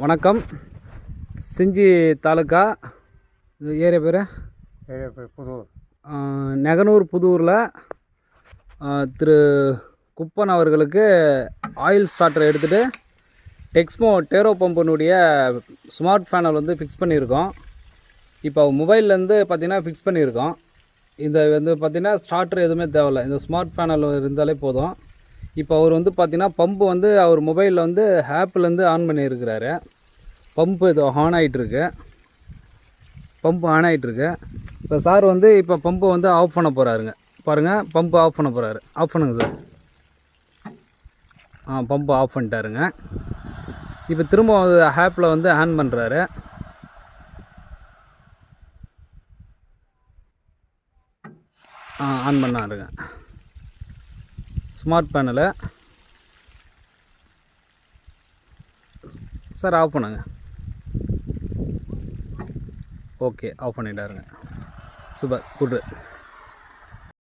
வணக்கம். செஞ்சி தாலுக்கா ஏரியா பேர் புதூர், நெகனூர் புதூரில் திரு குப்பன் அவர்களுக்கு ஆயில் ஸ்டார்டர் எடுத்துகிட்டு டெக்ஸ்மோ டேரோ பம்பனுடைய ஸ்மார்ட் பேனல் வந்து ஃபிக்ஸ் பண்ணியிருக்கோம். இப்போ மொபைல்லேருந்து பார்த்திங்கன்னா ஃபிக்ஸ் பண்ணியிருக்கோம். இந்த வந்து பார்த்திங்கன்னா ஸ்டார்டர் எதுவுமே தேவையில்லை, இந்த ஸ்மார்ட் பேனல் இருந்தாலே போதும். இப்போ அவர் வந்து பார்த்திங்கன்னா பம்பு வந்து அவர் மொபைலில் வந்து ஆப்லேருந்து ஆன் பண்ணியிருக்கிறாரு. பம்பு இது ஆன் ஆகிட்டுருக்கு, பம்பு ஆன் ஆகிட்டுருக்கு. இப்போ சார் வந்து இப்போ பம்பை வந்து ஆஃப் பண்ண போகிறாருங்க. பாருங்கள், பம்பு ஆஃப் பண்ண போகிறாரு. ஆஃப் பண்ணுங்க சார். Pump of பண்ணிட்டாருங்க. இப்போ திரும்ப ஆப்பில் வந்து ஆன் பண்ணுறாரு. ஆன் பண்ணாருங்க ஸ்மார்ட் பேனலை. சார் ஆஃப் பண்ணுங்க. ஓகே, ஆஃப் பண்ணிட்டாருங்க. Super, good.